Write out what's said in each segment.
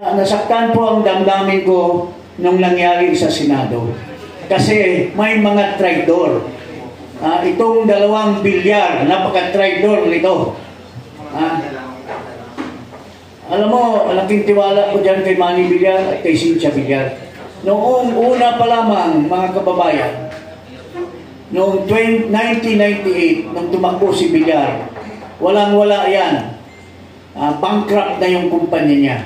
Nasaktan po ang damdamin ko nung nangyari sa Senado. Kasi may mga traidor. Itong 2 bilyar, napaka-traidor nito. Alam mo, laking tiwala ko dyan kay Manny Villar at kay Cynthia Villar. Noong una pa lamang, mga kababayan, noong 1998, nung tumakbo si Villar, walang-wala yan. Bankrupt na yung kumpanya niya.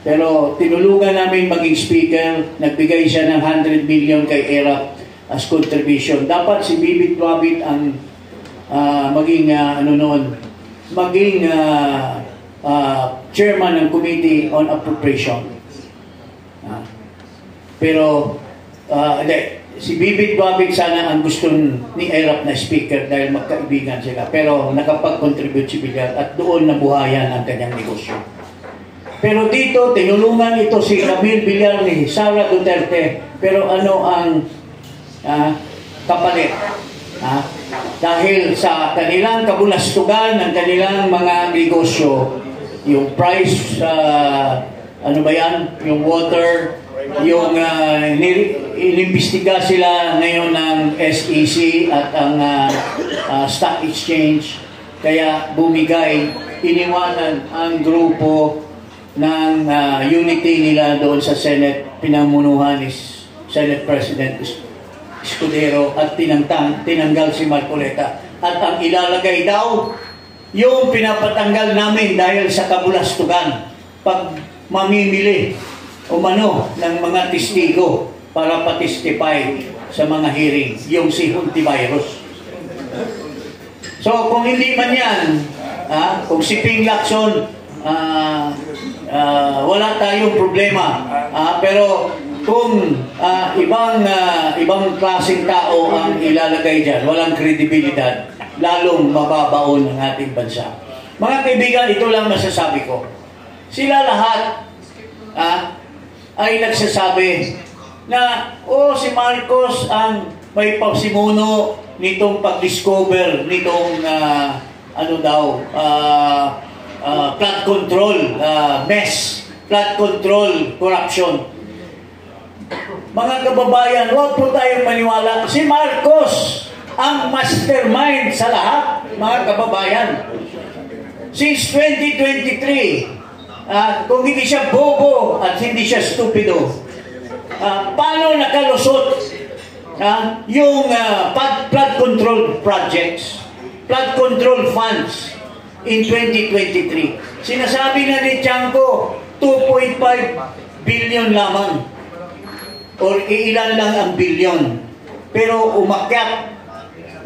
Pero tinulungan namin maging speaker, nagbigay siya ng 100 million kay ERAP as contribution. Dapat si Bibit Wabit ang maging chairman ng Committee on Appropriation. Pero si Bibit Wabit sana ang gusto ni ERAP na speaker dahil magkaibigan sila. Pero nakapag-contribute si Villar at doon nabuhayan ang kanyang negosyo. Pero dito, tinulungan ito si Ramil Villar ni Sara Duterte. Pero ano ang kapalit? Dahil sa kanilang kabulastugan ng kanilang mga negosyo, yung price, yung water, yung inimbestiga sila ngayon ng SEC at ang Stock Exchange. Kaya bumigay, iniwanan ang grupo ng unity nila doon sa Senate, pinamunuhan ni Senate President Escudero at tinanggal si Marcoleta. At ang ilalagay daw, yung pinapatanggal namin dahil sa kabulastugan, pag mamimili umano ng mga testigo para patistify sa mga hearing, yung si Hontivirus. So kung hindi man yan, kung si Ping Lacson, wala tayong problema. Pero kung ibang klaseng tao ang ilalagay dyan, walang kredibilidad, lalong mababaon ang ating bansa. Mga kaibigan, ito lang masasabi ko. Sila lahat ay nagsasabi na si Marcos ang may pasimuno nitong pag-discover nitong flood control mess, flood control corruption. Mga kababayan, huwag po tayong maniwala. Si Marcos ang mastermind sa lahat, mga kababayan. Since 2023, kung hindi siya bobo at hindi siya stupido, paano nakalusot yung flood control projects, flood control funds in 2023. Sinasabi na ni Tiangco, 2.5 billion lamang. Or ilan lang ang billion. Pero umakyat.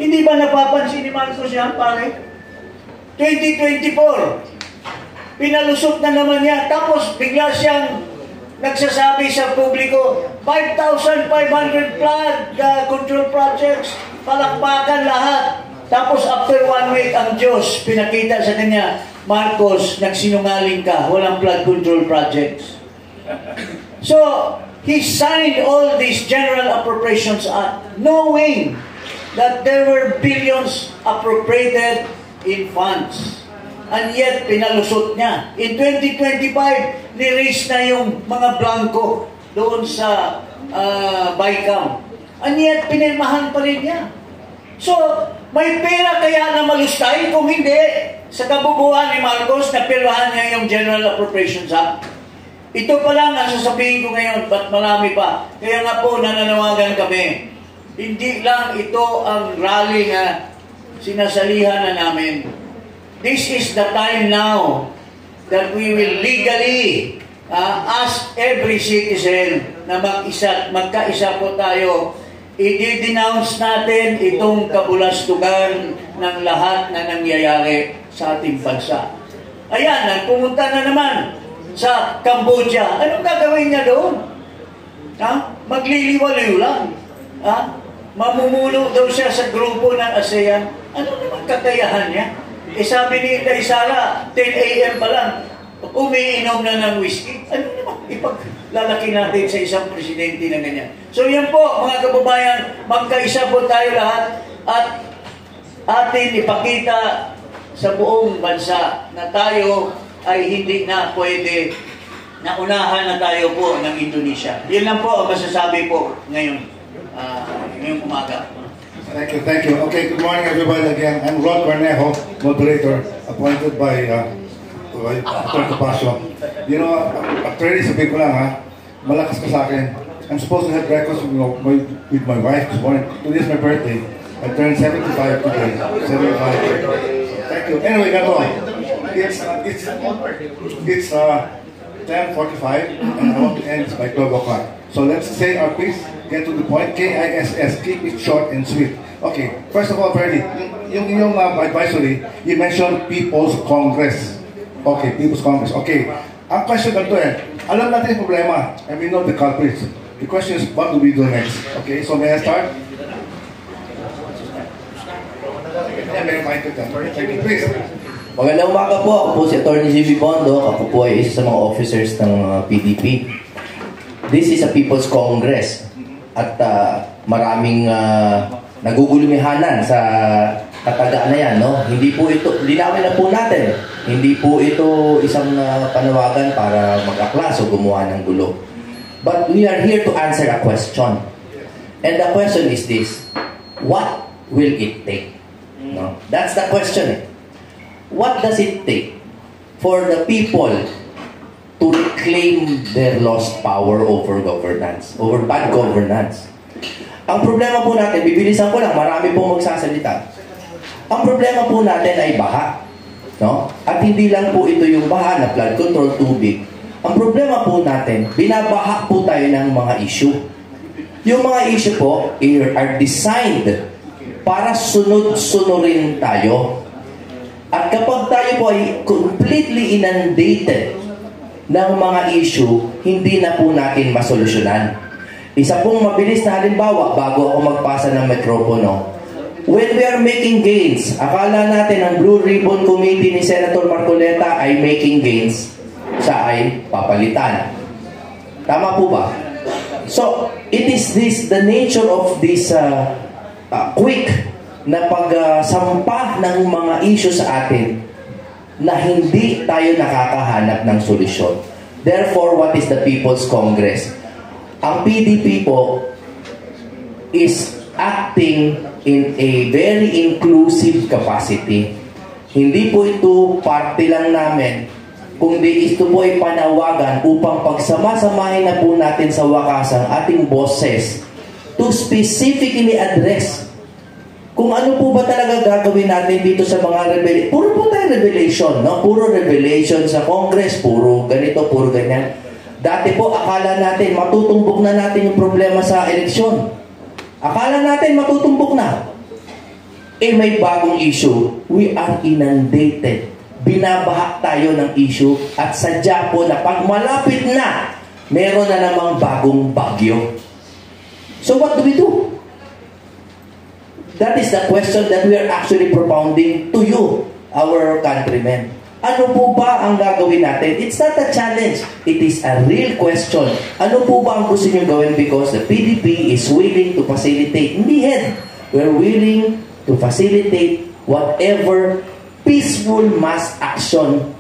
Hindi ba napapansin ni Marcos yan, pare? 2024, pinalusot na naman niya. Tapos bigla siyang nagsasabi sa publiko, 5,500 flood control projects, palakpakan lahat. Tapos after 1 week, ang Diyos pinakita sa kanya, Marcos, nagsinungaling ka, walang flood control projects. So, he signed all these General Appropriations Act, knowing that there were billions appropriated in funds. And yet, pinalusot niya. In 2025, ni-raise na yung mga blanco doon sa BICAM. And yet, pinirmahan pa rin niya. So, may pera kaya na malustay? Kung hindi, sa kabubuhan ni Marcos, napirmahan niya yung General Appropriations Act. Ito pa lang ang sasabihin ko ngayon, ba't marami pa? Kaya nga po, nananawagan kami. Hindi lang ito ang rally na sinasalihan na namin. This is the time now that we will legally ask every citizen na magkaisa po tayo. I-denounce natin itong kabulastugan ng lahat na nangyayari sa ating bansa. Ayan, nagpumunta na naman sa Cambodia. Anong gagawin niya doon? Magliliwaliw lang. Mamumuno daw siya sa grupo ng ASEAN. Ano naman kakayahan niya? Sabi ni Inday Sara, 10 a.m. pa lang, umiinom na ng whiskey. Ano naman ipaglalaki natin sa isang presidente na ganyan? So yan po, mga kababayan, magkaisa po tayo lahat at atin ipakita sa buong bansa na tayo ay hindi na pwede naunahan na tayo po ng Indonesia. Yan lang po ang masasabi po ngayon, ngayong umaga. Thank you. Okay, good morning everybody again. I'm Rod Cornejo, moderator, appointed by Atty. Pasio. You know, actually sabihin ko lang ha, malakas ka sa akin. I'm supposed to have breakfast with my wife this morning. Today is my birthday. I turned 75 today. 75. Thank you. Anyway, that's all. It's 10:45 and I want to end by 12 o'clock. So let's say our piece, get to the point. KISS, keep it short and sweet. Okay, first of all, Freddy, yung advisory, you mentioned People's Congress. Okay, People's Congress. Okay, ang question ganito alam natin yung problema and we know the culprits. The question is, what do we do next? Okay, so may I start? Thank you, please. Magandang umaga po. Ako po si Atty. G.B. Bondo. Ako po ay isa sa mga officers ng PDP. This is a People's Congress. At maraming nagugulumihanan sa katagaan na yan. No? Hindi po ito, linawin na po natin. Hindi po ito isang panawagan para mag-aklas o gumawa ng gulo. But we are here to answer a question. And the question is this: what will it take? No? That's the question. What does it take for the people to reclaim their lost power over governance, over bad governance? Ang problema po natin, bibilisan ko lang, marami pong magsasalita. Ang problema po natin ay baha. No? At hindi lang po ito yung baha na flood control, tubig. Ang problema po natin, binabaha po tayo ng mga issue. Yung mga issue po are designed para sunod-sunurin tayo. At kapag tayo po ay completely inundated ng mga issue, hindi na po natin masolusyonan. Isa pong mabilis na halimbawa, bago ako magpasa ng mikropono, when we are making gains, akala natin ang Blue Ribbon Committee ni Senator Marcoleta ay making gains, siya ay papalitan. Tama po ba? So, it is the nature of this quick na pagsampa ng mga issue sa atin na hindi tayo nakakahanap ng solusyon. Therefore, what is the People's Congress? Ang PDP po is acting in a very inclusive capacity. Hindi po ito parte lang namin, kundi ito po ay panawagan upang pagsama-samahin na po natin sa wakas ang ating boses to specifically address kung ano po ba talaga gagawin natin dito sa mga revelation. Puro po tayo revelation, no? Puro revelation sa Congress, puro ganito, puro ganyan. Dati po, akala natin, matutumbok na natin yung problema sa eleksyon. Akala natin, matutumbok na. Eh, may bagong issue. We are inundated. Binabaha tayo ng issue at sadya po na pag malapit na, meron na namang bagong bagyo. So, what do we do? That is the question that we are actually propounding to you, our countrymen. Ano po ba ang gagawin natin? It's not a challenge. It is a real question. Ano po ba ang gusto nyo gawin? Because the PDP is willing to facilitate. Hindi head. We're willing to facilitate whatever peaceful mass action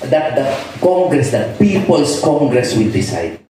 that the Congress, the People's Congress will decide.